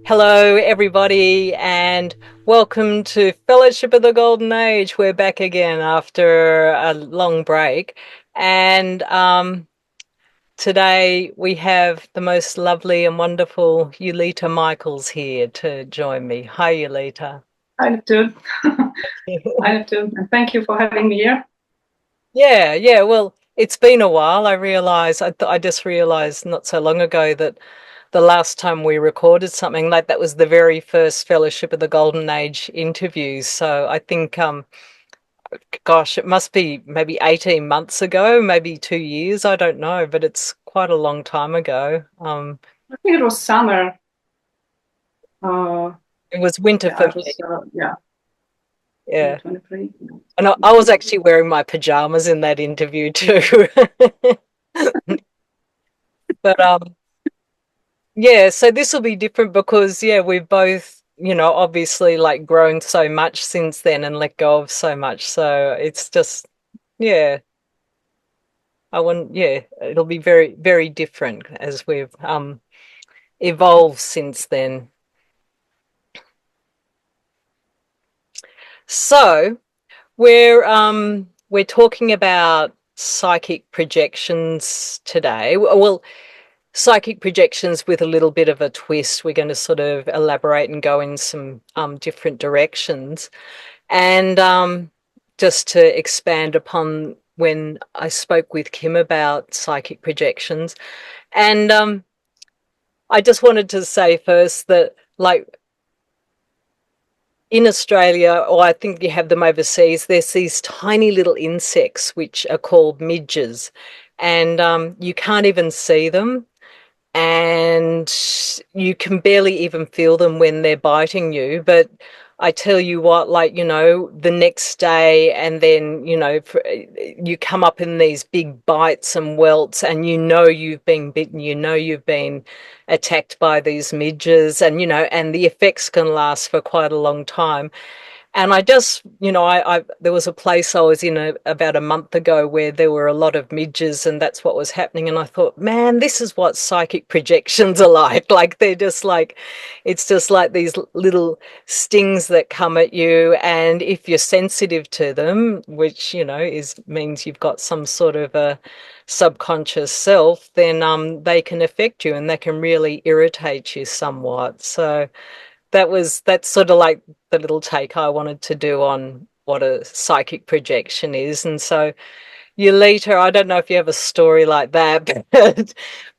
Hello, everybody, and welcome to Fellowship of the Golden Age. We're back again after a long break, and today we have the most lovely and wonderful Julita Michaels here to join me. Hi, Julita. I do. I do. And thank you for having me here. Yeah. Well, it's been a while. I just realized not so long ago that the last time we recorded something like that was the very first Fellowship of the Golden Age interviews. So I think, gosh, it must be maybe 18 months ago, maybe 2 years. I don't know, but it's quite a long time ago. I think it was summer. Uh, It was winter yeah, for it me. was, yeah, Yeah. 2023. And I was actually wearing my pajamas in that interview too. But yeah, so this will be different because yeah, we've both, obviously like grown so much since then and let go of so much. So it's just yeah, yeah, it'll be very, very different as we've evolved since then. So we're talking about psychic projections today. Well, psychic projections with a little bit of a twist. We're going to sort of elaborate and go in some different directions. And just to expand upon when I spoke with Kim about psychic projections. And I just wanted to say first that, like, in Australia, or I think you have them overseas, there's these tiny little insects which are called midges, and you can't even see them, and you can barely even feel them when they're biting you. But I tell you what, like, the next day, and then, you come up in these big bites and welts, and you've been bitten, you've been attacked by these midges, and, and the effects can last for quite a long time. And I just, I there was a place I was in about a month ago where there were a lot of midges, and that's what was happening. And I thought, man, this is what psychic projections are like. Like they're just like, it's just like these little stings that come at you, and if you're sensitive to them, which is means you've got some sort of a subconscious self, then they can affect you, and they can really irritate you somewhat. So that's sort of like the little take I wanted to do on what a psychic projection is. And so Yulita, I don't know if you have a story like that,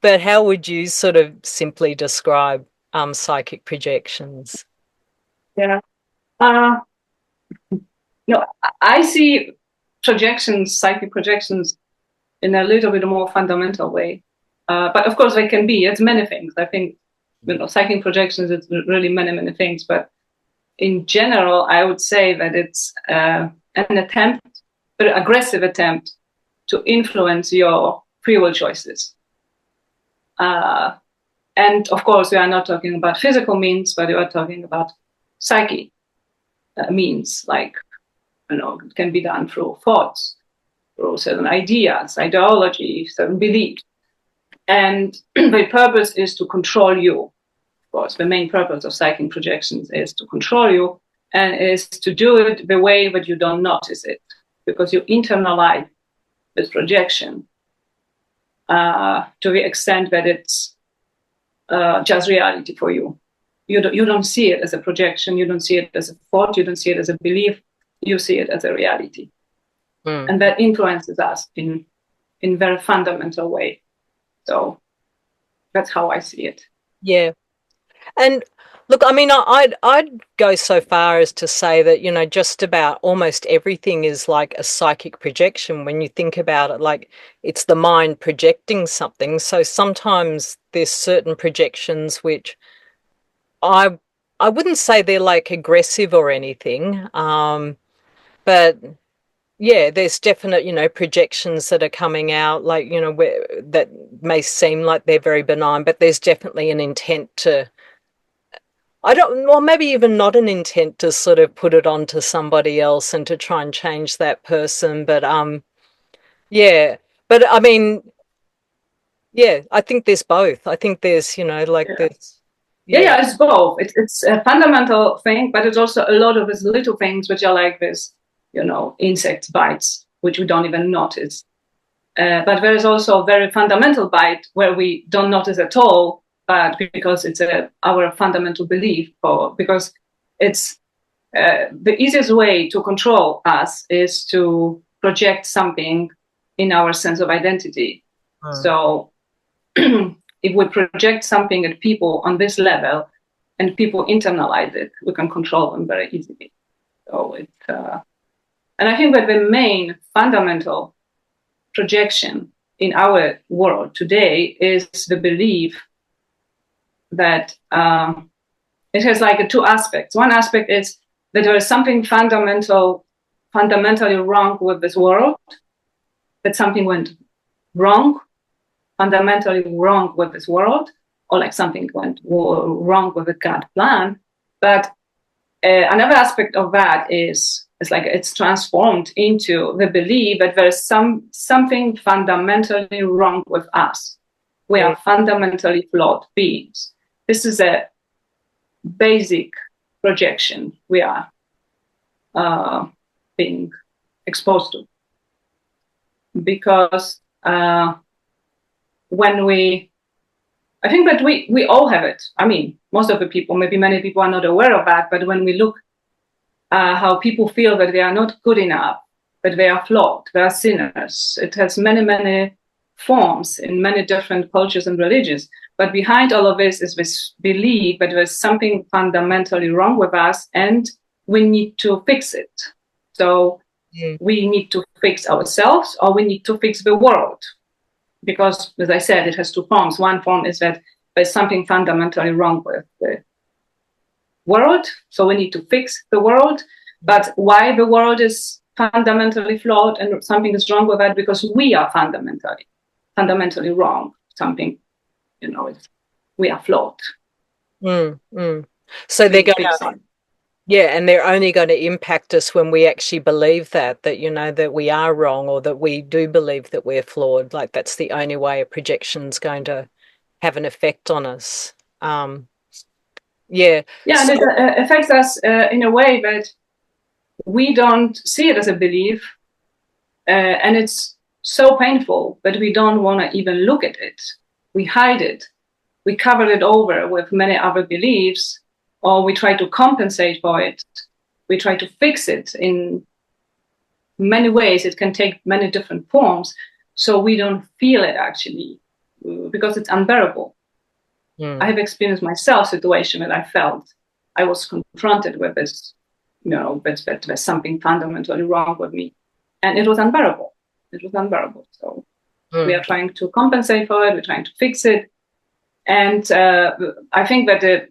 but how would you sort of simply describe psychic projections? Yeah. Uh, no, I see projections, psychic projections, in a little bit more fundamental way. But of course, they can be. It's many things. I think psychic projections. It's really many, many things. But in general, I would say that it's an attempt, very aggressive attempt, to influence your free will choices. Uh, and of course, we are not talking about physical means, but we are talking about psyche means, like, it can be done through thoughts, through certain ideas, ideology, certain beliefs. And the purpose is to control you. Of course, the main purpose of psychic projections is to control you, and is to do it the way that you don't notice it, because you internalize this projection to the extent that it's just reality for you. You don't see it as a projection, you don't see it as a thought, you don't see it as a belief, you see it as a reality. Mm. And that influences us in very fundamental way. So that's how I see it. Yeah. And look, I mean, I'd go so far as to say that, just about almost everything is like a psychic projection when you think about it. Like it's the mind projecting something. So sometimes there's certain projections which I I wouldn't say they're like aggressive or anything. But yeah, there's definite, projections that are coming out, like, that may seem like they're very benign, but there's definitely an intent to, I don't, or maybe even not an intent to sort of put it onto somebody else and to try and change that person. But yeah, but I mean, yeah, I think there's both. I think there's, like Yeah. this. Yeah, Yeah. yeah, it's both. It's a fundamental thing, but it's also a lot of these little things which are like this, insect bites, which we don't even notice. But there is also a very fundamental bite where we don't notice at all, but because it's our fundamental belief, or because it's the easiest way to control us is to project something in our sense of identity. Mm. So if we project something at people on this level and people internalize it, we can control them very easily. So and I think that the main fundamental projection in our world today is the belief that it has like two aspects. One aspect is that there is something fundamentally wrong with this world, that something went wrong, fundamentally wrong with this world, or like something went wrong with the God plan. But another aspect of that is it's like it's transformed into the belief that there is something fundamentally wrong with us. We Yeah. are fundamentally flawed beings. This is a basic projection we are being exposed to, because when I think that we all have it. I mean, most of the people, maybe many people are not aware of that, but when we look how people feel that they are not good enough, that they are flawed, they are sinners, it has many, many forms in many different cultures and religions. But behind all of this is this belief that there's something fundamentally wrong with us and we need to fix it. So Mm. we need to fix ourselves or we need to fix the world. Because, as I said, it has two forms. One form is that there's something fundamentally wrong with the world, so we need to fix the world. But why the world is fundamentally flawed and something is wrong with that? Because we are fundamentally wrong. Something, we are flawed. Mm. Mm. So We they're need going to, fixing. yeah, and they're only going to impact us when we actually believe that, that we are wrong or that we do believe that we're flawed. Like that's the only way a projection's going to have an effect on us. Um, yeah. Yeah, and So, it affects us in a way that we don't see it as a belief, and it's so painful that we don't want to even look at it. We hide it. We cover it over with many other beliefs, or we try to compensate for it. We try to fix it in many ways. It can take many different forms, so we don't feel it actually, because it's unbearable. I mm, have experienced myself situation that I felt I was confronted with this, that there's something fundamentally wrong with me, and it was unbearable. It was unbearable. So we are mm, trying to compensate for it. We're trying to fix it, and I think that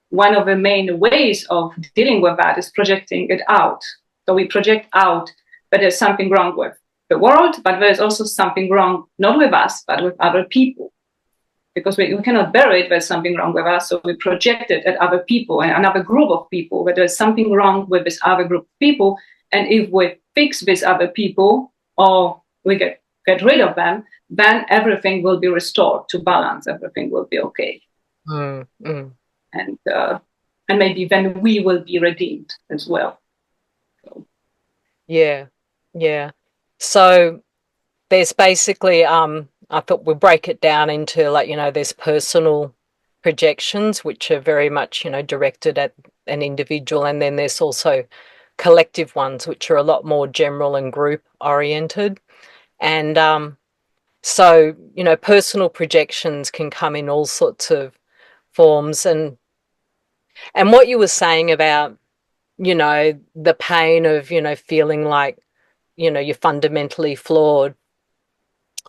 one of the main ways of dealing with that is projecting it out. So we project out that there's something wrong with the world, but there's also something wrong not with us, but with other people, because we cannot bear it, there's something wrong with us, so we project it at other people and another group of people, that there's something wrong with this other group of people. And if we fix these other people or we get rid of them, then everything will be restored to balance, everything will be okay. mm, mm. And maybe then we will be redeemed as well. So, Yeah, yeah. So there's basically, I thought we'll break it down into like, there's personal projections, which are very much, directed at an individual, and then there's also collective ones, which are a lot more general and group oriented. And so, personal projections can come in all sorts of forms. And what you were saying about, the pain of, feeling like, you're fundamentally flawed.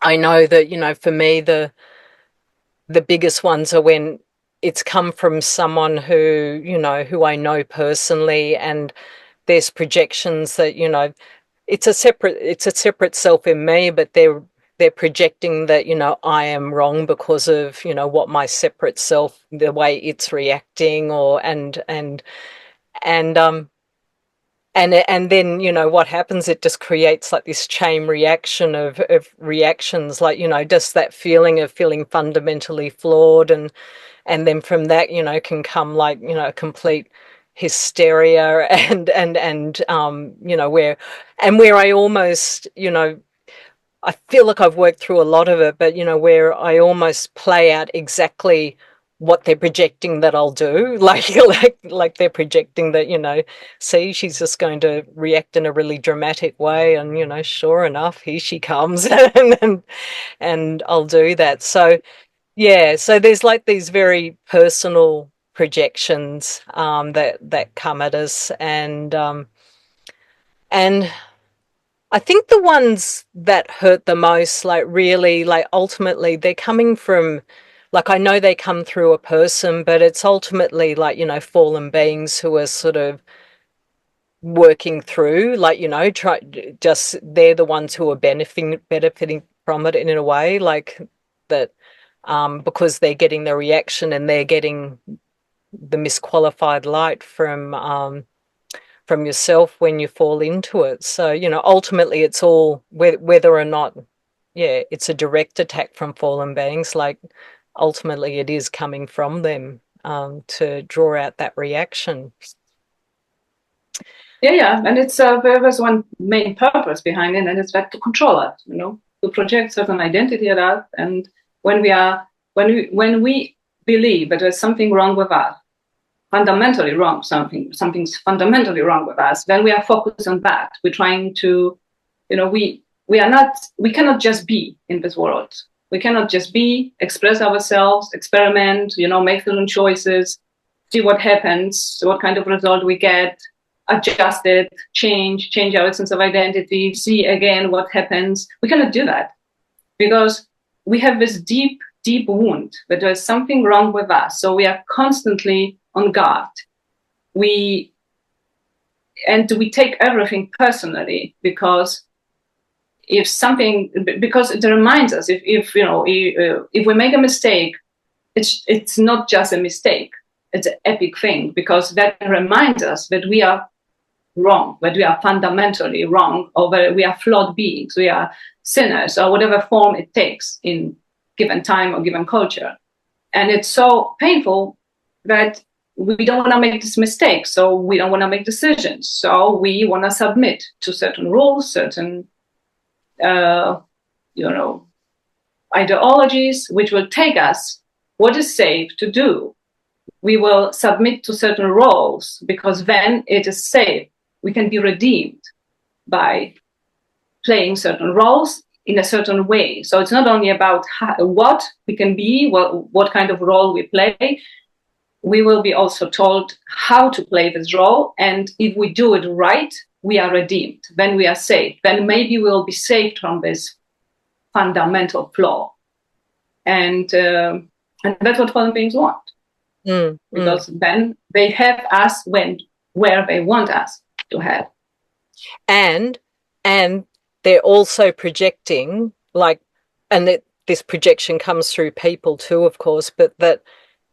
I know that, for me, the biggest ones are when it's come from someone who I know personally, and there's projections that, it's a separate self in me, but they're projecting that, I am wrong because of, what my separate self, the way it's reacting, or and and then, what happens, it just creates like this chain reaction of reactions, like, just that feeling of feeling fundamentally flawed, and then from that, can come like, a complete hysteria and where I almost, I feel like I've worked through a lot of it, but where I almost play out exactly what they're projecting that I'll do. Like they're projecting that, see, she's just going to react in a really dramatic way, and sure enough, here she comes, and I'll do that. So yeah, so there's like these very personal projections that come at us, and I think the ones that hurt the most, like really, like ultimately, they're coming from, like I know they come through a person, but it's ultimately like, fallen beings who are sort of working through, like, try just they're the ones who are benefiting from it in a way, like that, because they're getting the reaction and they're getting the misqualified light from yourself when you fall into it. So, ultimately it's all whether or not, yeah, it's a direct attack from fallen beings, like ultimately it is coming from them to draw out that reaction. Yeah, and it's there was one main purpose behind it, and it's that to control us, to project certain identity at us. And when we believe that there's something wrong with us, fundamentally wrong, something's fundamentally wrong with us, then we are focused on that. We're trying to, we cannot just be in this world. We cannot just be, express ourselves, experiment, make certain choices, see what happens, what kind of result we get, adjust it, change our sense of identity, see again what happens. We cannot do that because we have this deep, deep wound that there's something wrong with us. So we are constantly on guard. We take everything personally because it reminds us if we make a mistake, it's not just a mistake. It's an epic thing because that reminds us that we are wrong, that we are fundamentally wrong, or that we are flawed beings, we are sinners, or whatever form it takes in given time or given culture. And it's so painful that we don't want to make this mistake, so we don't want to make decisions. So we want to submit to certain rules, certain, ideologies, which will take us what is safe to do. We will submit to certain roles because then it is safe. We can be redeemed by playing certain roles in a certain way. So it's not only about what we can be, what kind of role we play. We will be also told how to play this role. And if we do it right, we are redeemed. Then we are saved. Then maybe we'll be saved from this fundamental flaw. And that's what fallen beings want. Because then they have us where they want us to have. And they're also projecting, like, and that this projection comes through people too, of course, but that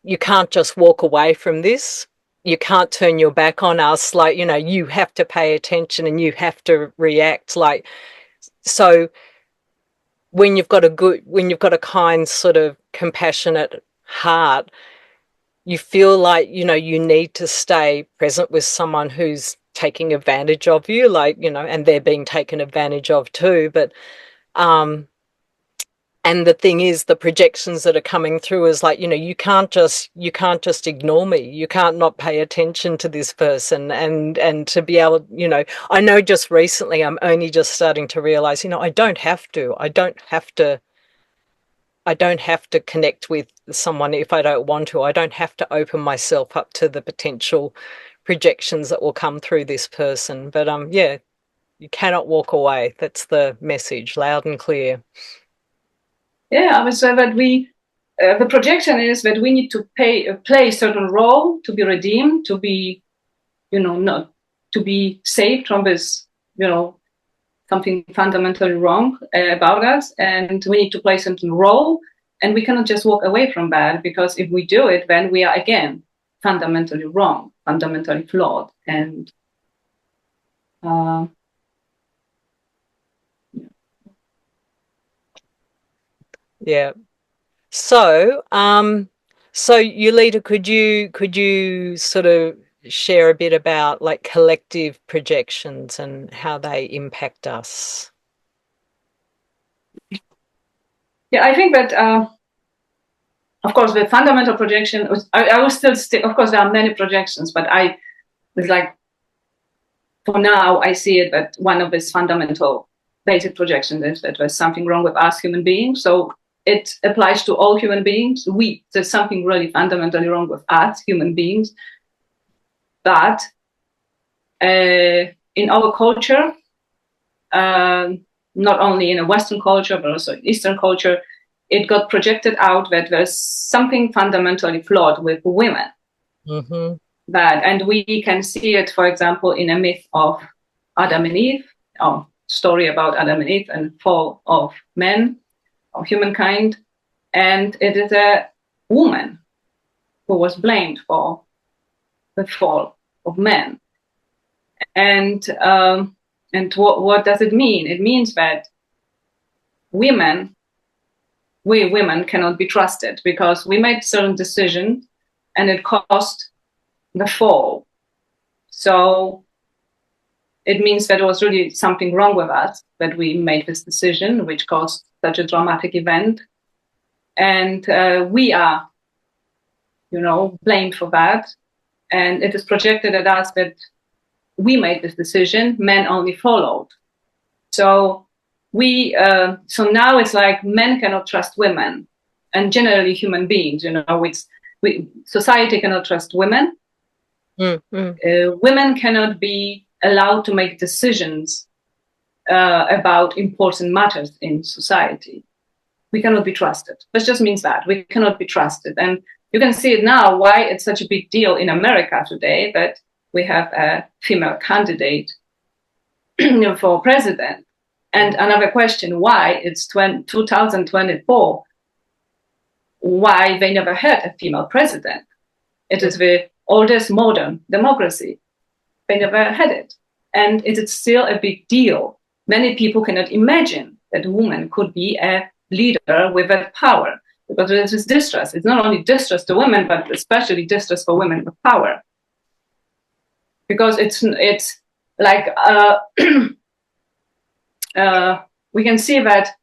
you can't just walk away from this. You can't turn your back on us. Like, you have to pay attention and you have to react. Like, so when you've got a kind, sort of compassionate heart, you feel like, you need to stay present with someone who's taking advantage of you, like, and they're being taken advantage of too. But and the thing is, the projections that are coming through is like, you can't just ignore me. You can't not pay attention to this person, and to be able, I know just recently I'm only just starting to realize, I don't have to connect with someone if I don't want to. I don't have to open myself up to the potential projections that will come through this person. But yeah, you cannot walk away. That's the message, loud and clear. Yeah, I would say that the projection is that we need to play a certain role to be redeemed, to be, not to be saved from this, something fundamentally wrong about us, and we need to play a certain role, and we cannot just walk away from that, because if we do it, then we are again fundamentally wrong, fundamentally flawed, and yeah. So So, Yulita, could you sort of share a bit about like collective projections and how they impact us? Yeah, I think that of course the fundamental projection I will still stick. Of course, there are many projections, but I was like, for now, I see it that one of these fundamental basic projections is that there's something wrong with us human beings. So it applies to all human beings. There's something really fundamentally wrong with us human beings. But in our culture, uh, not only in a Western culture, but also in Eastern culture, it got projected out that there's something fundamentally flawed with women. Mm-hmm. That, and we can see it, for example, in a myth of Adam and Eve, or story about Adam and Eve and fall of men, of humankind. And it is a woman who was blamed for the fall of men. And what does it mean? It means that women, we women cannot be trusted because we made certain decisions and it caused the fall. So it means that there was really something wrong with us, that we made this decision, which caused such a dramatic event. And we are, blamed for that. And it is projected at us that we made this decision, men only followed. So so now it's like men cannot trust women, and generally human beings, society cannot trust women. Women cannot be allowed to make decisions about important matters in society. We cannot be trusted. This just means that we cannot be trusted. And you can see it now why it's such a big deal in America today that we have a female candidate for president. And another question, why it's 2024, why they never had a female president. It is the oldest modern democracy. They never had it. And it is still a big deal. Many people cannot imagine that a woman could be a leader with that power, because there is distrust. It's not only distrust to women, but especially distrust for women with power. Because it's like we can see that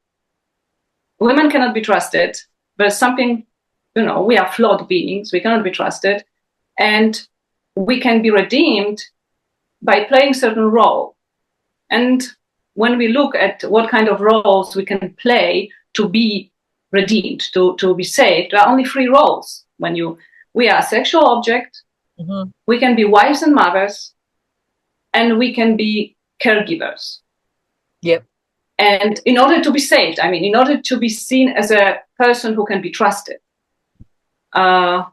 women cannot be trusted. There's something, we are flawed beings. We cannot be trusted. And we can be redeemed by playing certain role. And when we look at what kind of roles we can play to be redeemed, to be saved, there are only 3 roles. We are a sexual object, we can be wives and mothers, and we can be caregivers. Yep. And in order to be saved, in order to be seen as a person who can be trusted, and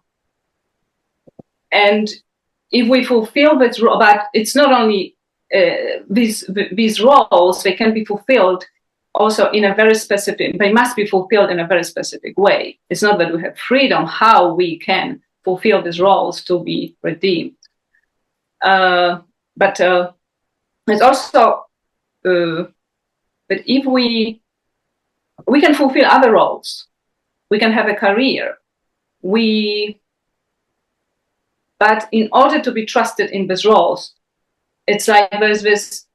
if we fulfill this role, but it's not only these roles, they can be fulfilled also in a very specific, they must be fulfilled in a very specific way. It's not that we have freedom how we can fulfill these roles to be redeemed. But it's also that if we can fulfill other roles, we can have a career, but in order to be trusted in these roles, it's like there's this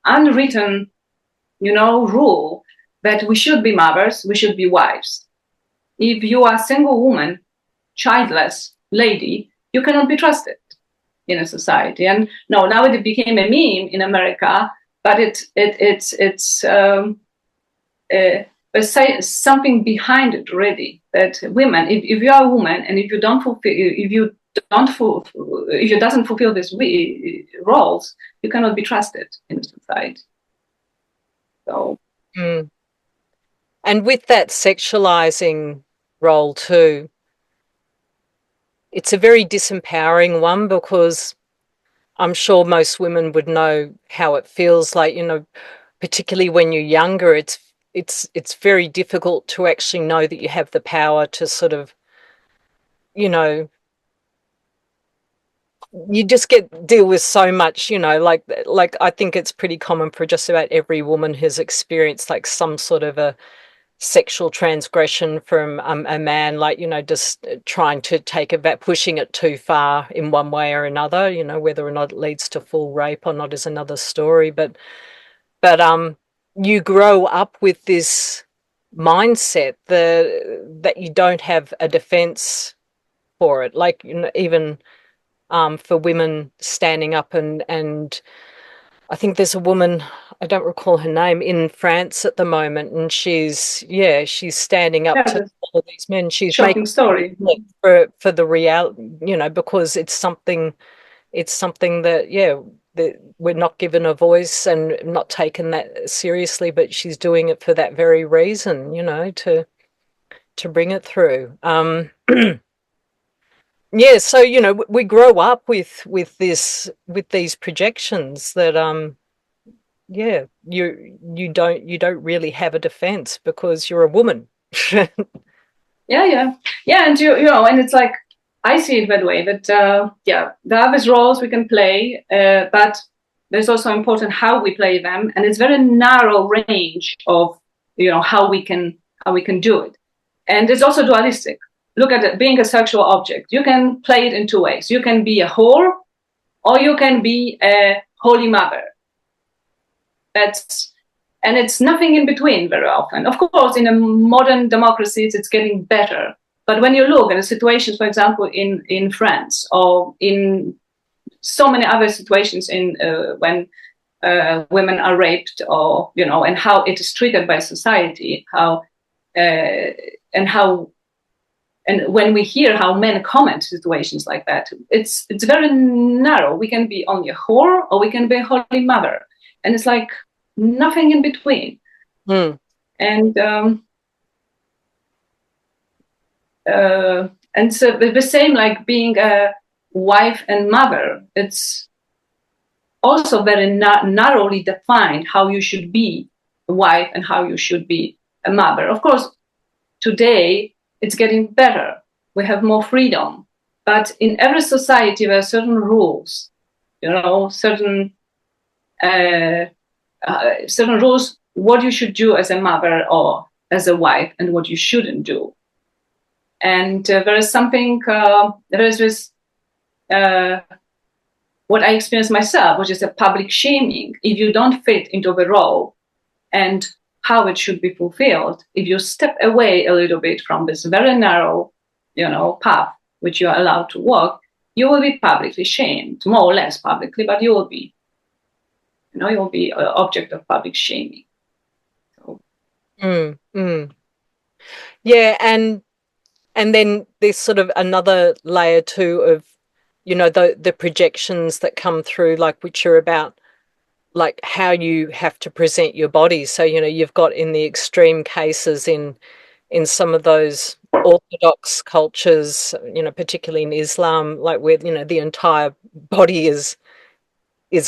unwritten, rule that we should be mothers, we should be wives. If you are a single woman, childless lady, you cannot be trusted in a society. And no, now it became a meme in America, but there's something behind it already. That women, if you are a woman and if you doesn't fulfill these roles, you cannot be trusted in society. So. And with that sexualizing role too, it's a very disempowering one, because I'm sure most women would know how it feels like, particularly when you're younger, it's very difficult to actually know that you have the power to sort of, you just deal with so much, like I think it's pretty common for just about every woman who's experienced like some sort of a sexual transgression from a man, like, just trying to take it back, pushing it too far in one way or another, whether or not it leads to full rape or not is another story. But you grow up with this mindset that you don't have a defense for it. Like, even for women standing up and I think there's a woman, I don't recall her name, in France at the moment, and she's standing up Yeah, to that's all of these men. She's making shocking story. for the real, because it's something that, that we're not given a voice and not taken that seriously, but she's doing it for that very reason, to bring it through. Yeah, so we grow up with these projections that yeah, you don't really have a defense because you're a woman. Yeah, and and it's like I see it that way. That yeah, there are these roles we can play, but there's also important how we play them, and it's very narrow range of how we can do it, and it's also dualistic. Look at it being a sexual object. You can play it in two ways. You can be a whore, or you can be a holy mother. That's and it's nothing in between very often. Of course, in a modern democracies, it's getting better. But when you look at the situations, for example, in France or in so many other situations in when women are raped, or and how it is treated by society, how and how and when we hear how men comment situations like that, it's very narrow. We can be only a whore, or we can be a holy mother, and it's like nothing in between. Mm. And and so the same like being a wife and mother. It's also very narrowly defined how you should be a wife and how you should be a mother. Of course, today it's getting better. We have more freedom, but in every society there are certain rules, certain rules what you should do as a mother or as a wife and what you shouldn't do. And there is this what I experienced myself, which is a public shaming. If you don't fit into the role and how it should be fulfilled, if you step away a little bit from this very narrow, path which you are allowed to walk, you will be publicly shamed, more or less publicly, but you will be, you will be an object of public shaming. So, Mm. Mm. Yeah, and then there's sort of another layer too of, the projections that come through, like, which are about like how you have to present your body. So, you've got in the extreme cases in some of those orthodox cultures, particularly in Islam, like where, the entire body is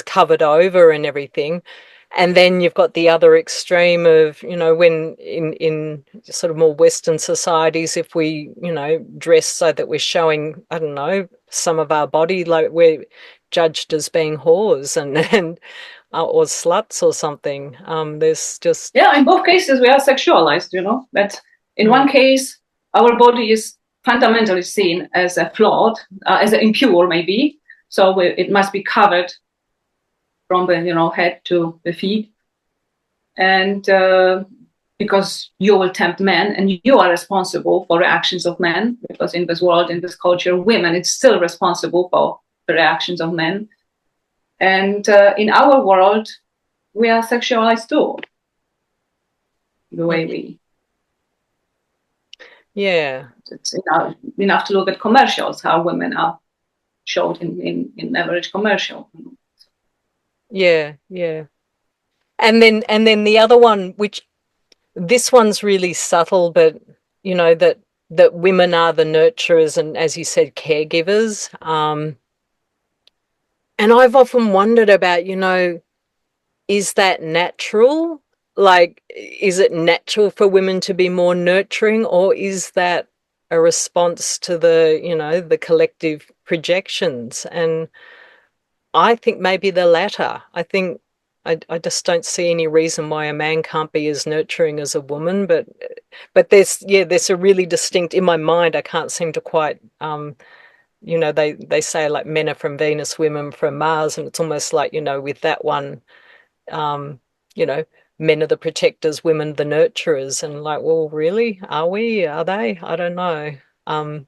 covered over and everything. And then you've got the other extreme of, when in sort of more Western societies, if we, dress so that we're showing, I don't know, some of our body, like we're judged as being whores and or sluts or something. There's just yeah, in both cases we are sexualized. That in one case our body is fundamentally seen as a flawed, as impure maybe. So it must be covered from the head to the feet, and because you will tempt men, and you are responsible for the actions of men. Because in this world, in this culture, women it's still responsible for the reactions of men. And in our world, we are sexualized too. The way we, yeah, it's enough to look at commercials, how women are showed in average commercial. yeah, yeah. And then the other one, which this one's really subtle, but that women are the nurturers and, as you said, caregivers. And I've often wondered about, is that natural? Like, is it natural for women to be more nurturing, or is that a response to the collective projections? And I think maybe the latter. I think I just don't see any reason why a man can't be as nurturing as a woman, but there's a really distinct in my mind. I can't seem to quite they say like men are from Venus, women from Mars, and it's almost like, with that one, um, you know, men are the protectors, women the nurturers, and like, well, really, are we? Are they? I don't know. Um,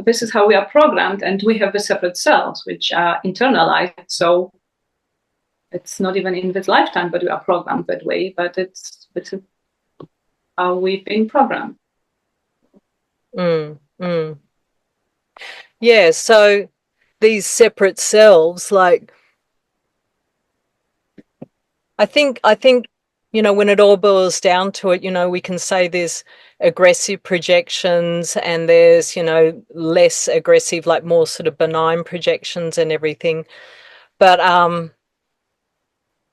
This is how we are programmed, and we have the separate cells which are internalized. So it's not even in this lifetime, but we are programmed that way. But it's how we've been programmed. mm, mm. Yeah, so these separate selves, like I think, when it all boils down to it, we can say there's aggressive projections and there's, less aggressive, like more sort of benign projections and everything. But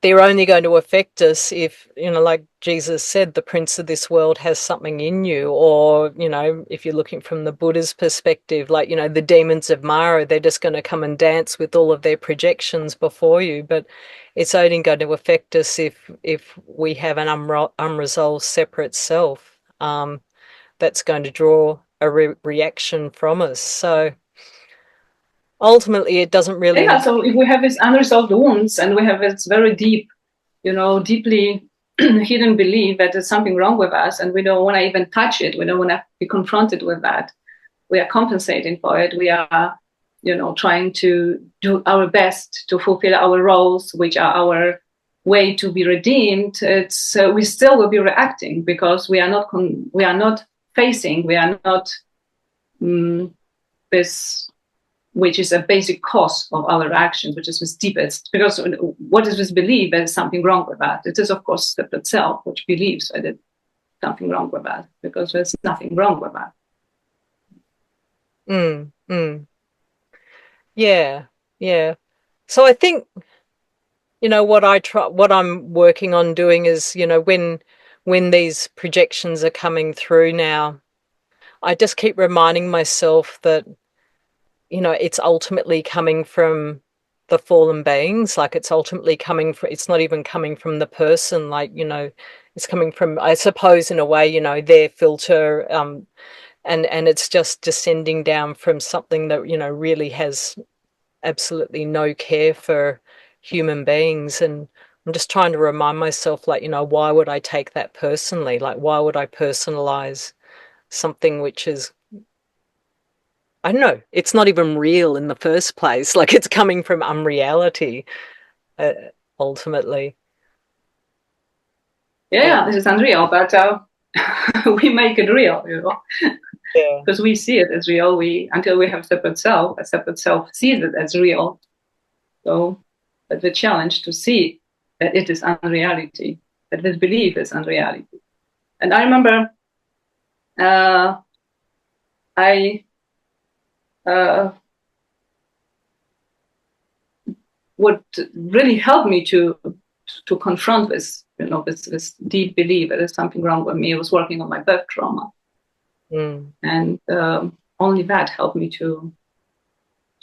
they're only going to affect us if, like Jesus said, the prince of this world has something in you. Or, if you're looking from the Buddha's perspective, like, the demons of Mara, they're just going to come and dance with all of their projections before you. But it's only going to affect us if we have an unresolved separate self, that's going to draw a reaction from us. So ultimately, it doesn't Yeah. really. So if we have these unresolved wounds and we have this very deep, deeply hidden belief that there's something wrong with us, and we don't want to even touch it, we don't want to be confronted with that. We are compensating for it. We are, trying to do our best to fulfill our roles, which are our way to be redeemed. It's we still will be reacting because we are not facing, we are not this, which is a basic cause of our actions, which is this deepest. Because what is this belief? There's something wrong with that. It is, of course, the self which believes that there's something wrong with that, because there's nothing wrong with that. Mm, mm. Yeah, yeah. So I think, what I'm working on doing is, when these projections are coming through now, I just keep reminding myself that, it's ultimately coming from the fallen beings. Like it's ultimately coming from, it's not even coming from the person, like, it's coming from, I suppose, in a way, their filter, and it's just descending down from something that, really has absolutely no care for human beings. And I'm just trying to remind myself, like, why would I take that personally? Like, why would I personalize something which is, I don't know, it's not even real in the first place. Like, it's coming from unreality, uh, ultimately. Yeah. Yeah, this is unreal, but we make it real, Yeah. because we see it as real. We until we have a separate self sees it as real. So, but the challenge to see that it is unreality, that this belief is unreality. And I remember, uh, I uh, what really helped me to confront this, this deep belief that there's something wrong with me. I was working on my birth trauma, Mm. and only that helped me to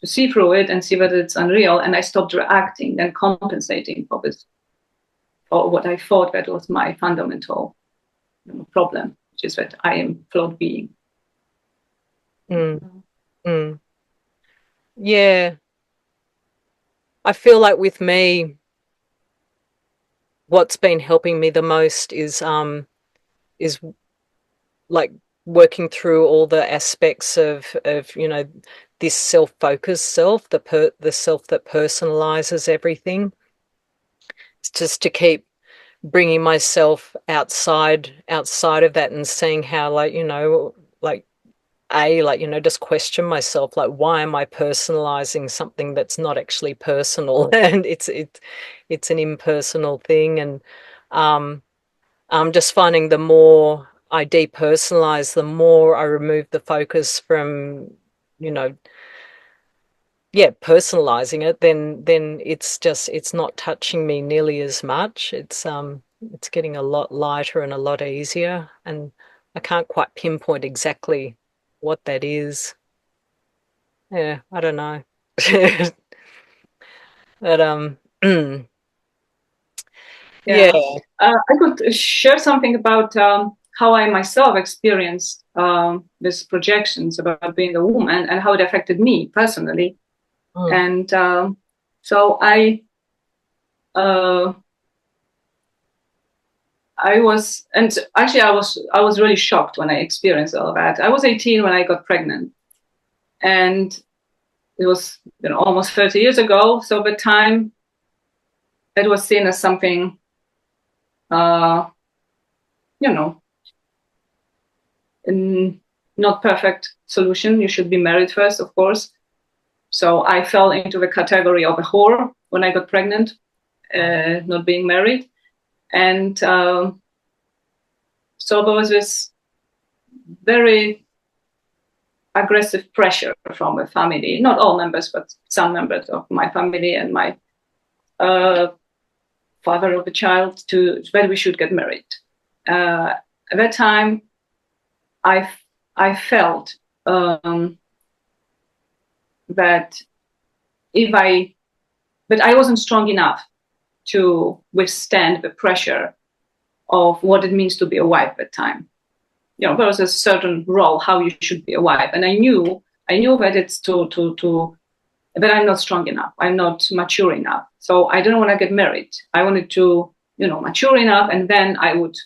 see through it and see that it's unreal. And I stopped reacting and compensating for this, for what I thought that was my fundamental problem, which is that I am flawed being. Mm. Mm. Yeah. I feel like with me, what's been helping me the most is like working through all the aspects of this self-focused self, the self that personalizes everything. It's just to keep bringing myself outside of that and seeing how, like, like, like, just question myself, like, why am I personalizing something that's not actually personal? And it's an impersonal thing. And um I'm just finding the more I depersonalize, the more I remove the focus from, you know, yeah, personalizing it, then it's not touching me nearly as much. It's getting a lot lighter and a lot easier, and I can't quite pinpoint exactly what that is. Yeah, I don't know. But yeah. Yeah. I could share something about how I myself experienced these projections about being a woman and how it affected me personally. Mm, And so uh, I was, and actually, I was really shocked when I experienced all that. I was 18 when I got pregnant, and it was almost 30 years ago. So at the time, it was seen as something, uh, you know, not perfect solution. You should be married first, of course. So I fell into the category of a whore when I got pregnant, not being married, and so there was this very aggressive pressure from the family, not all members, but some members of my family and my uh, father of the child, to that we should get married. At that time, I I felt that if I but I wasn't strong enough to withstand the pressure of what it means to be a wife at the time. There was a certain role how you should be a wife, and I knew that it's to that I'm not strong enough. I'm not mature enough. So I didn't want to get married. I wanted to, mature enough, and then I would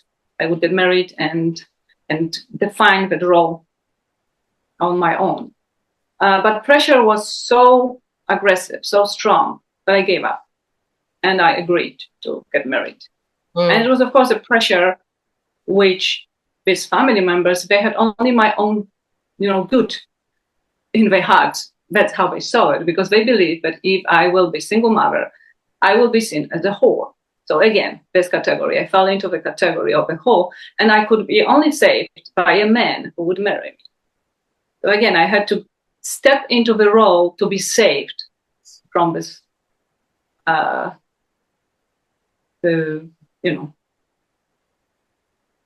get married and define the role on my own. But pressure was so aggressive, so strong that I gave up and I agreed to get married. And it mm, was, of course, a pressure which these family members, they had only my own, good in their hearts. That's how they saw it, because they believed that if I will be single mother, I will be seen as a whore. So again, this category, I fell into the category of a whore, and I could be only saved by a man who would marry me. So again, I had to step into the role to be saved from this, the,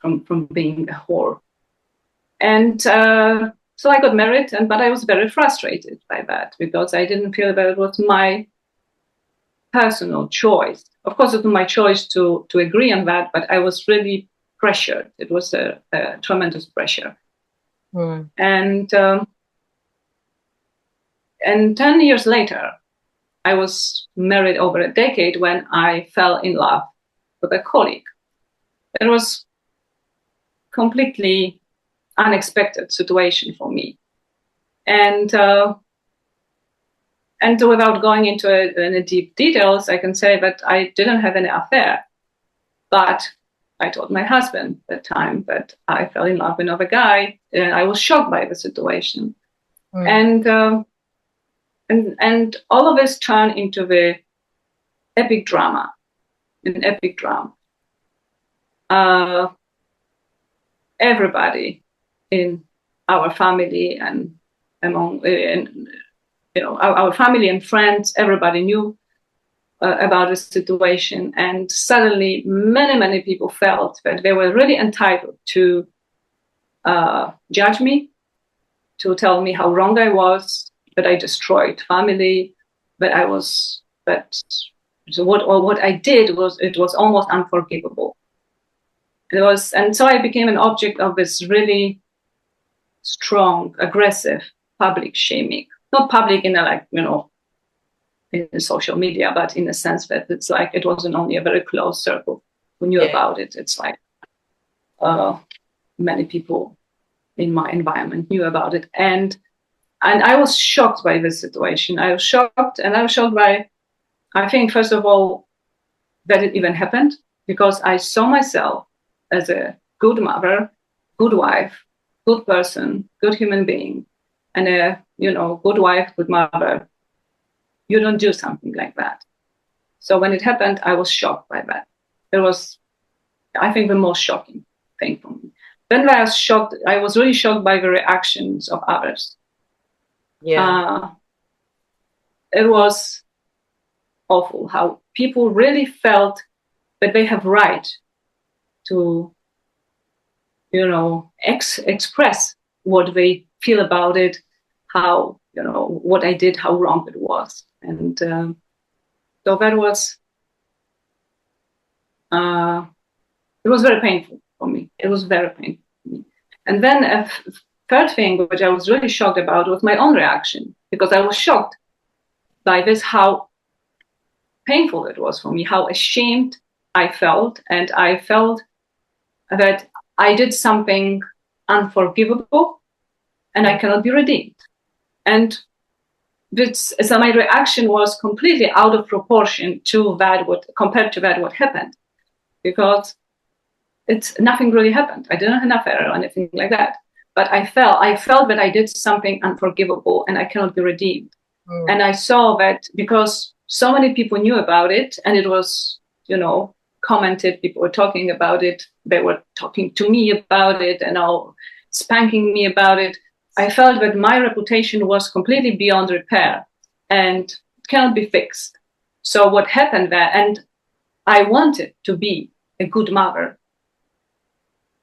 from being a whore. And so I got married, but I was very frustrated by that because I didn't feel that it was my personal choice. Of course, it was my choice to agree on that, but I was really pressured. It was a tremendous pressure. mm, And 10 years later, I was married over a decade when I fell in love with a colleague. It was completely unexpected situation for me. And without going into any deep details, I can say that I didn't have any affair. But I told my husband at the time that I fell in love with another guy, and I was shocked by the situation. mm. And all of this turned into the epic drama, an epic drama. Uh, Everybody in our family and among our family and friends, everybody knew about the situation, and suddenly many people felt that they were really entitled to judge me, to tell me how wrong I was, that I destroyed family, that so what I did was almost unforgivable. And so I became an object of this really strong, aggressive public shaming. Not public in in social media, but in the sense that it's like it wasn't only a very close circle who knew Yeah. about it. It's like uh, many people in my environment knew about it, and I was shocked by this situation. I was shocked, and I was shocked by, I think, first of all, that it even happened, because I saw myself as a good mother, good wife, good person, good human being, and a good wife, good mother. You don't do something like that. So when it happened, I was shocked by that. It was, I think, the most shocking thing for me. Then I was really shocked by the reactions of others. Yeah. Uh, it was awful how people really felt that they have right to, express what they feel about it, how, what I did, how wrong it was. And So that was it was very painful for me. It was very painful for me. And then a third thing, which I was really shocked about, was my own reaction, because I was shocked by this, how painful it was for me, how ashamed I felt. And I felt that I did something unforgivable and I cannot be redeemed. And this, so my reaction was completely out of proportion to that, compared to that, what happened, because it's nothing really happened. I didn't have an affair or anything like that. But I felt that I did something unforgivable and I cannot be redeemed. Mm. And I saw that because so many people knew about it, and it was, commented, people were talking about it, they were talking to me about it and all spanking me about it. I felt that my reputation was completely beyond repair and cannot be fixed. So what happened there, and I wanted to be a good mother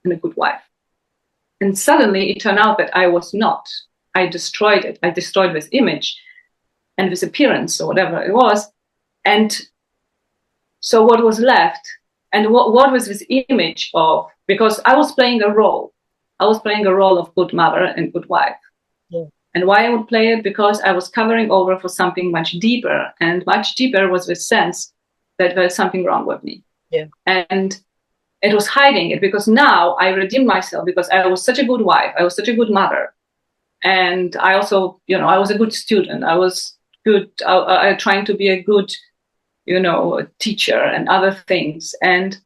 and a good wife. And suddenly it turned out that I was not. I destroyed it. I destroyed this image and this appearance or whatever it was. And so what was left, and what was this image of, because I was playing a role. I was playing a role of good mother and good wife. Yeah. And why I would play it? Because I was covering over for something much deeper, and much deeper was the sense that there's something wrong with me. Yeah. And it was hiding it, because now I redeemed myself, because I was such a good wife. I was such a good mother. And I also, I was a good student. I was good, trying to be a good, teacher and other things. And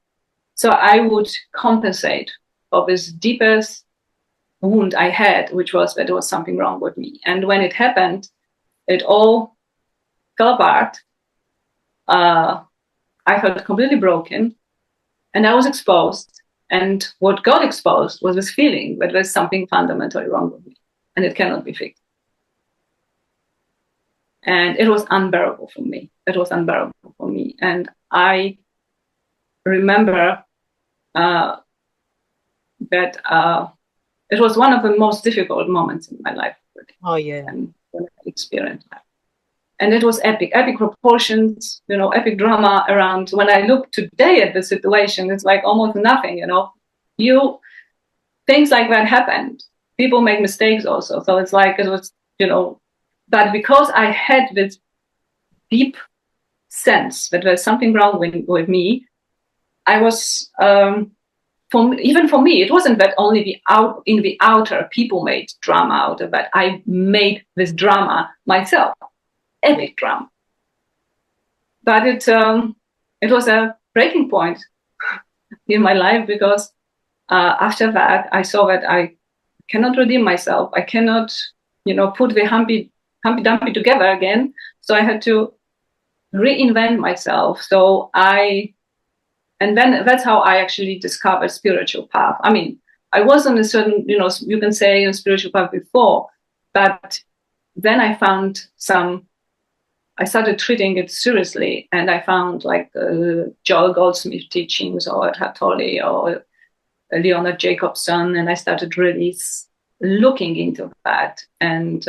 so I would compensate for this deepest wound I had, which was that there was something wrong with me. And when it happened, it all fell apart. I felt completely broken. And I was exposed. And what got exposed was this feeling that there's something fundamentally wrong with me and it cannot be fixed. And it was unbearable for me. It was unbearable for me. And I remember that it was one of the most difficult moments in my life. Really. Oh, yeah. And when I experienced that. And it was epic proportions, epic drama around. When I look today at the situation, it's like almost nothing, things like that happened. People make mistakes also. So it's like, it was, but because I had this deep sense that there's something wrong with me, I was, even for me, it wasn't that only in the outer people made drama out of that. I made this drama myself. Epic drama. But it was a breaking point in my life, because after that, I saw that I cannot redeem myself. I cannot, put the Humpty Dumpty together again. So I had to reinvent myself. And then that's how I actually discovered spiritual path. I mean, I was on a certain, you can say a spiritual path before, but then I started treating it seriously, and I found like Joel Goldsmith teachings, or Hattori, or Leonard Jacobson, and I started really looking into that. And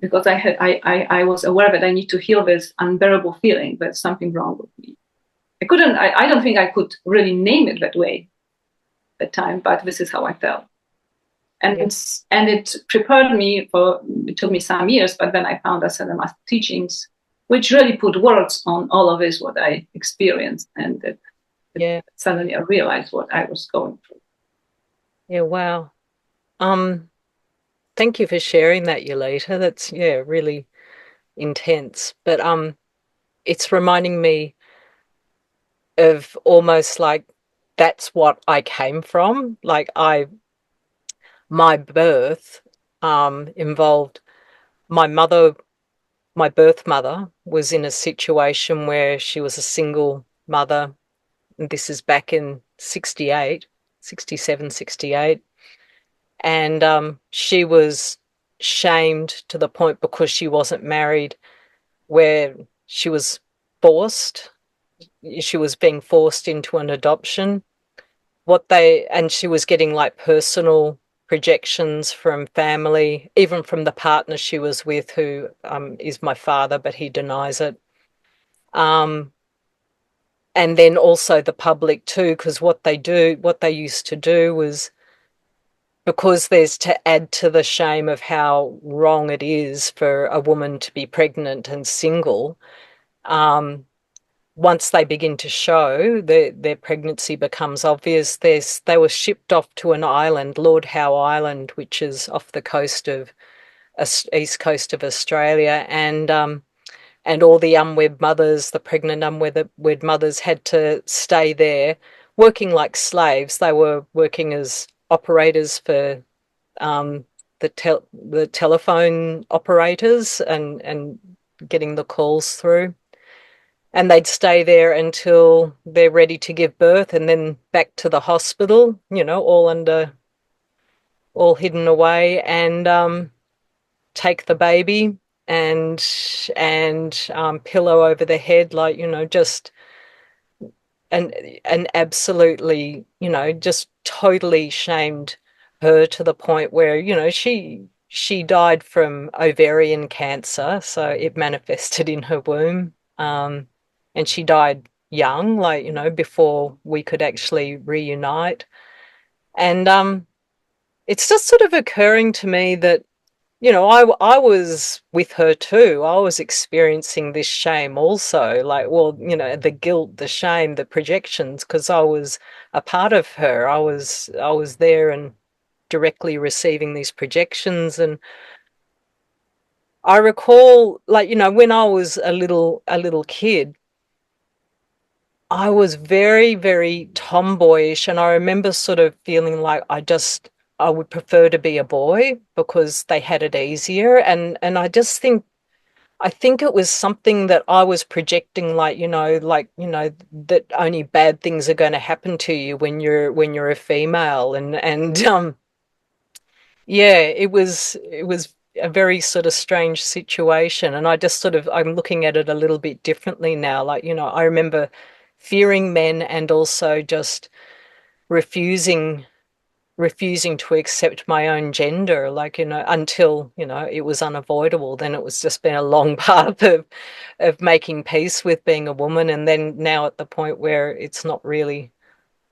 because I was aware that I need to heal this unbearable feeling that something wrong with me. I don't think I could really name it that way at the time, but this is how I felt. And it prepared me it took me some years, but then I found Ascended Master teachings, which really put words on all of this, what I experienced. And suddenly I realized what I was going through. Yeah, wow. Thank you for sharing that, Julita. That's, really intense. But it's reminding me of almost like that's what I came from. Like my birth involved my birth mother was in a situation where she was a single mother. And this is back in 68, 67, 68. And she was shamed to the point, because she wasn't married, where she was being forced into an adoption. And she was getting like personal projections from family, even from the partner she was with, who is my father, but he denies it. Um, and then also the public too, because what they used to do was, because there's to add to the shame of how wrong it is for a woman to be pregnant and single. Um, Once they begin to show their pregnancy becomes obvious, they were shipped off to an island, Lord Howe Island, which is off the coast of east coast of Australia, and all the unwed mothers, the pregnant unwed mothers, had to stay there, working like slaves. They were working as operators for um, the telephone operators and getting the calls through. And they'd stay there until they're ready to give birth, and then back to the hospital, all hidden away, and take the baby and pillow over the head, like, just and absolutely, just totally shamed her to the point where, she died from ovarian cancer, so it manifested in her womb. And she died young, like, before we could actually reunite. And it's just sort of occurring to me that, I was with her too. I was experiencing this shame also, like, well, the guilt, the shame, the projections, because I was a part of her. I was there and directly receiving these projections. And I recall, like, when I was a little kid, I was very, very tomboyish, and I remember sort of feeling like I would prefer to be a boy because they had it easier. And I think it was something that I was projecting, that only bad things are going to happen to you when you're a female. And yeah, it was a very sort of strange situation. And I'm looking at it a little bit differently now. Like, I remember fearing men, and also just refusing refusing to accept my own gender, like, until, it was unavoidable. Then it was just been a long path of making peace with being a woman. And then now at the point where it's not really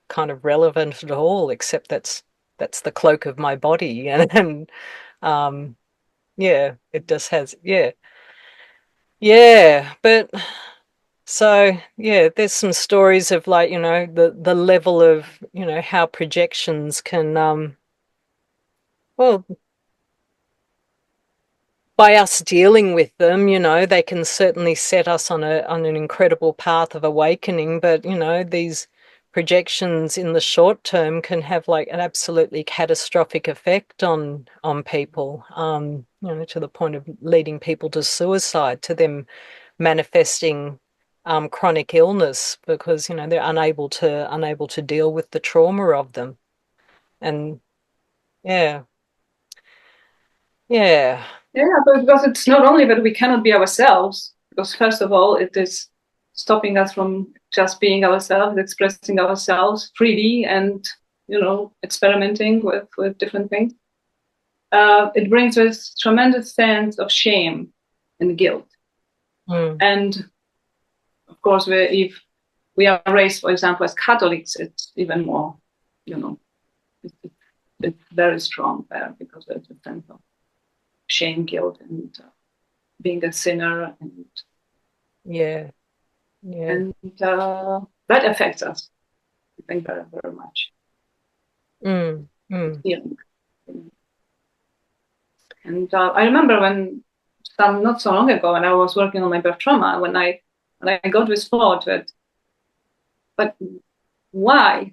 kind of relevant at all, except that's the cloak of my body. And um yeah, it just has, yeah. Yeah, but so yeah, there's some stories of, like, the level of, how projections can, well, by us dealing with them, they can certainly set us on an incredible path of awakening. But, these projections in the short term can have, like, an absolutely catastrophic effect on people, to the point of leading people to suicide, to them manifesting chronic illness because, they're unable to deal with the trauma of them. And yeah, yeah, Yeah, but because it's not only that we cannot be ourselves, because first of all, it is stopping us from just being ourselves, expressing ourselves freely, and experimenting with different things. It brings this tremendous sense of shame and guilt. mm, And of course, if we are raised, for example, as Catholics, it's even more, it's very strong there because there's a sense of shame, guilt, and being a sinner, yeah, yeah. and that affects us, I think, very, very much. Mm, mm, Healing. And I remember when not so long ago, when I was working on my birth trauma, when I got this thought that, but why?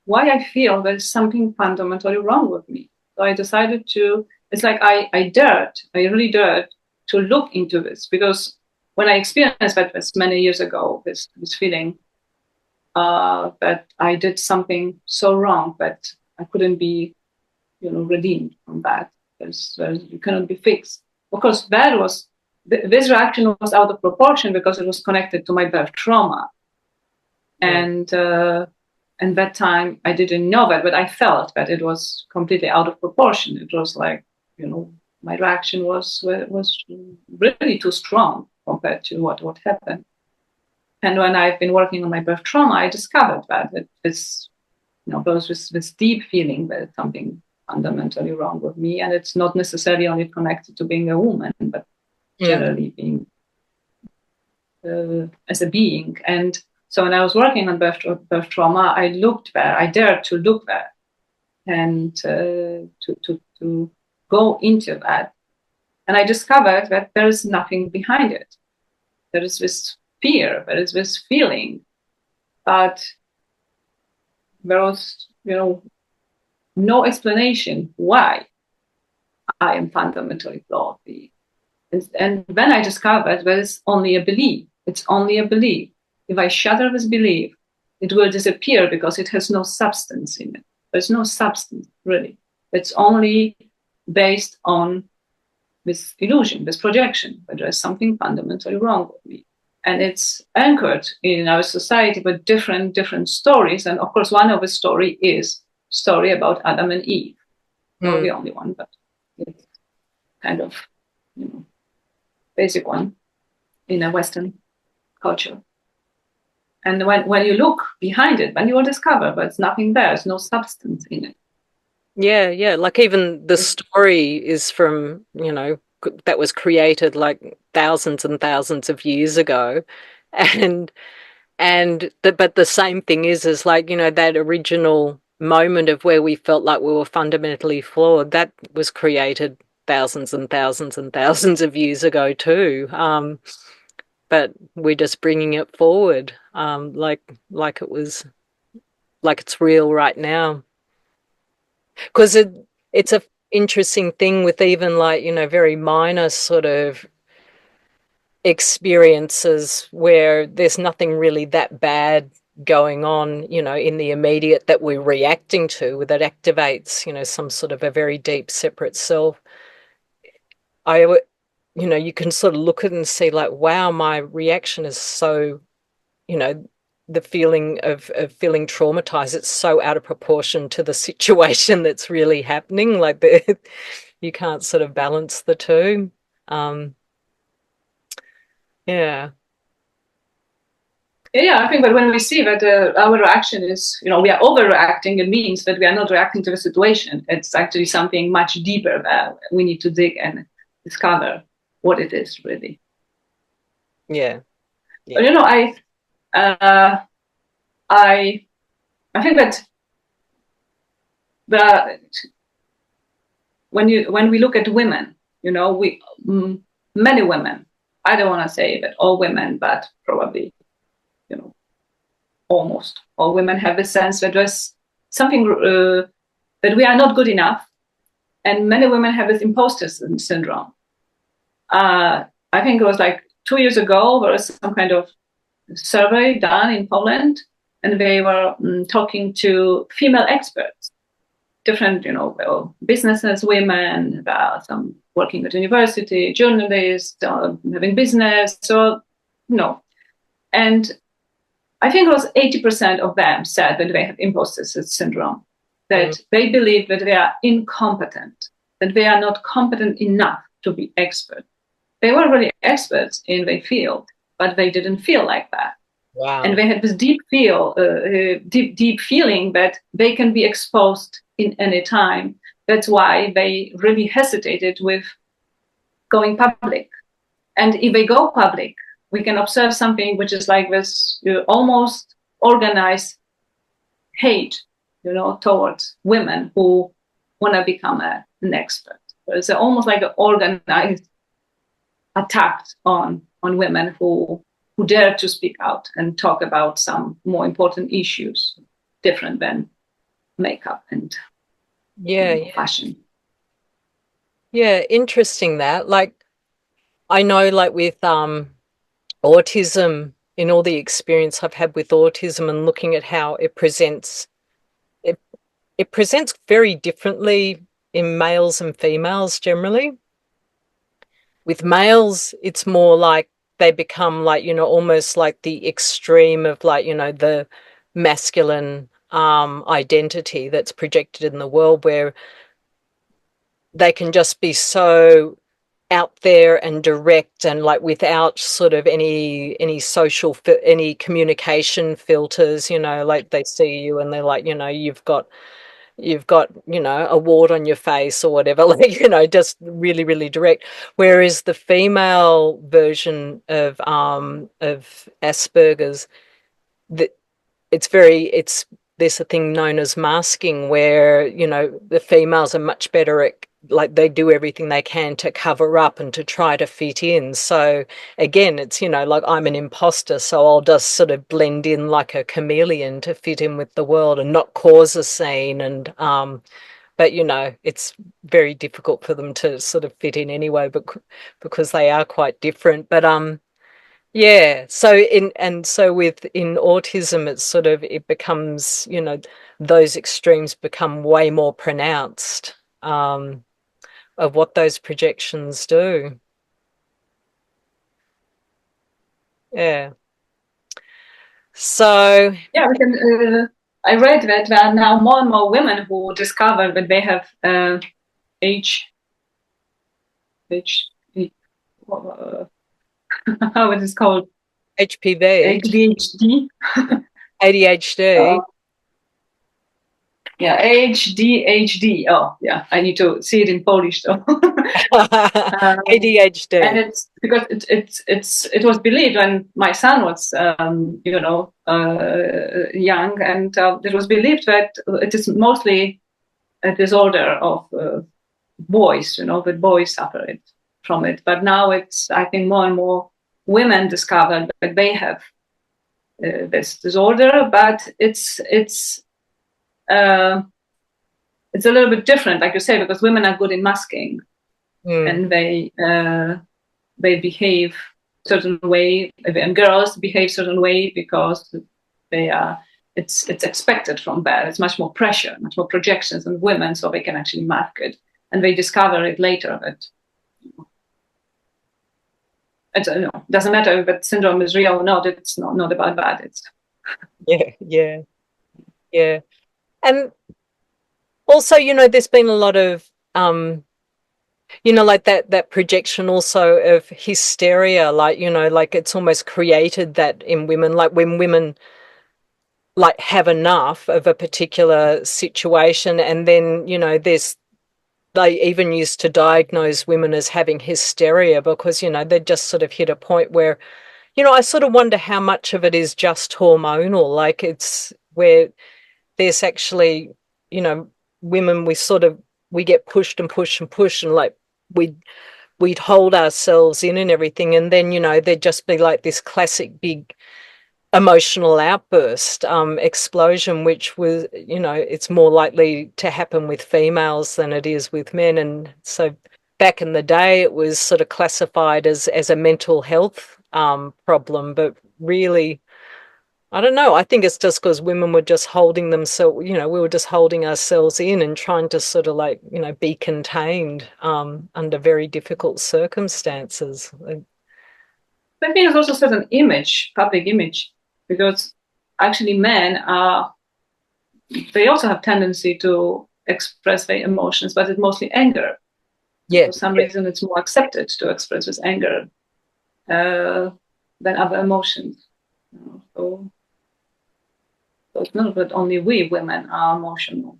Why I feel there's something fundamentally wrong with me. So I decided to, it's like I really dared to look into this, because when I experienced that this many years ago, this feeling that I did something so wrong that I couldn't be, redeemed from that. You cannot be fixed. Of course, this reaction was out of proportion because it was connected to my birth trauma. yeah, And that time I didn't know that, but I felt that it was completely out of proportion. It was like, my reaction was really too strong compared to what happened. And when I've been working on my birth trauma, I discovered that it's, goes with this deep feeling that something fundamentally wrong with me. And it's not necessarily only connected to being a woman, but generally being as a being. And so when I was working on birth trauma, I looked there, I dared to look there and to go into that. And I discovered that there is nothing behind it. There is this fear, there is this feeling, but there was, no explanation why I am fundamentally flawed. And then I discovered there is only a belief. It's only a belief. If I shatter this belief, it will disappear because it has no substance in it. There's no substance, really. It's only based on this illusion, this projection, that there's something fundamentally wrong with me. And it's anchored in our society with different stories. And of course, one of the story is story about Adam and Eve. Not the only one, but it's kind of, basic one in a Western culture. And when you look behind it, then you will discover there's nothing there. There's no substance in it. Yeah. Like even the story is from, that was created like thousands and thousands of years ago. But the same thing is like, that original moment of where we felt like we were fundamentally flawed, that was created thousands and thousands and thousands of years ago too. But we're just bringing it forward, like it was, like it's real right now. Because it's a interesting thing with even like, very minor sort of experiences where there's nothing really that bad going on, in the immediate that we're reacting to that activates, some sort of a very deep separate self. You can sort of look at it and see like, wow, my reaction is so, the feeling of feeling traumatized, it's so out of proportion to the situation that's really happening. Like you can't sort of balance the two. Yeah. Yeah, I think that when we see that our reaction is, we are overreacting, it means that we are not reacting to the situation. It's actually something much deeper that we need to dig and discover what it is really. Yeah. But, I think that when we look at women, many women, I don't want to say that all women, but probably, almost all women have the sense that there's something that we are not good enough, and many women have this imposter syndrome. I think it was like 2 years ago, there was some kind of survey done in Poland, and they were talking to female experts, different, businesses, women, about some working at university, journalists, having business, so, and I think it was 80% of them said that they have imposter syndrome, that they believe that they are incompetent, that they are not competent enough to be expert. They were really experts in their field, but they didn't feel like that. Wow. And they had this deep feeling that they can be exposed in any time. That's why they really hesitated with going public. And if they go public, we can observe something which is like this almost organized hate, towards women who want to become an expert. It's almost like an organized attack on women who dare to speak out and talk about some more important issues, different than makeup and fashion. Yeah, interesting that. Like, I know, like with autism, in all the experience I've had with autism and looking at how it presents, it presents very differently in males and females generally. With males, it's more like they become like, almost like the extreme of like, the masculine identity that's projected in the world, where they can just be so out there and direct, and like without sort of any social any communication filters, like they see you and they're like, you've got a wart on your face or whatever, like, just really really direct. Whereas the female version of Asperger's, the, it's there's a thing known as masking, where the females are much better at, like, they do everything they can to cover up and to try to fit in. So again, it's like, I'm an imposter, so I'll just sort of blend in like a chameleon to fit in with the world and not cause a scene. And but it's very difficult for them to sort of fit in anyway, but because they are quite different. But yeah. So with in autism, it's sort of, it becomes, those extremes become way more pronounced, of what those projections do. Yeah. So Yeah, we can, I read that there are now more and more women who discover that they have H, H, uh, how it is called, HPV, ADHD. ADHD. Yeah, ADHD. Oh, yeah, I need to see it in Polish though. And ADHD. it's because it was believed when my son was young, and it was believed that it is mostly a disorder of boys, that boys suffer it from it. But now it's, I think, more and more women discover that they have this disorder, but uh, it's a little bit different, like you say, because women are good in masking, Mm. and they behave certain way, and girls behave certain way because they are. It's expected from that. It's much more pressure, much more projections on women, so they can actually mask it, and they discover it later that it doesn't matter if that syndrome is real or not. It's not about that. It's Yeah, yeah, yeah. And also, there's been a lot of like that projection also of hysteria, like, like it's almost created that in women, like when women like have enough of a particular situation, and then there's, they even used to diagnose women as having hysteria, because they just sort of hit a point where, I sort of wonder how much of it is just hormonal, like it's where there's actually, you know women, we get pushed and pushed and pushed, and like we we'd hold ourselves in and everything, and then there'd just be like this classic big emotional outburst, explosion, which was, it's more likely to happen with females than it is with men. And so back in the day, it was sort of classified as a mental health problem, but really, I don't know. I think it's just because women were just holding themselves, we were just holding ourselves in and trying to sort of like, be contained, under very difficult circumstances. I think it's also certain image, public image, because actually men are, they also have tendency to express their emotions, but it's mostly anger. Yeah, For some yeah, reason, it's more accepted to express with anger uh, than other emotions. So it's not that only we women are emotional.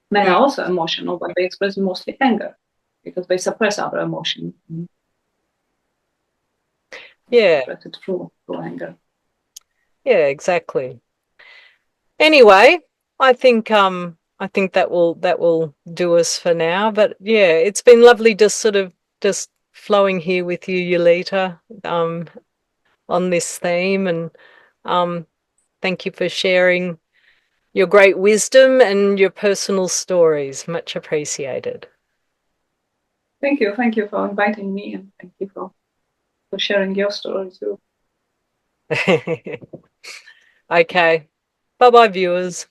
Men mm, are also emotional, but they express mostly anger because they suppress other emotion. yeah, Express it through anger. yeah, exactly. Anyway, I think that will do us for now. But yeah, it's been lovely just sort of just flowing here with you, Yulita, on this theme. And um thank you for sharing your great wisdom and your personal stories. Much appreciated. Thank you for inviting me, and thank you for sharing your story too. Okay. Bye bye, viewers.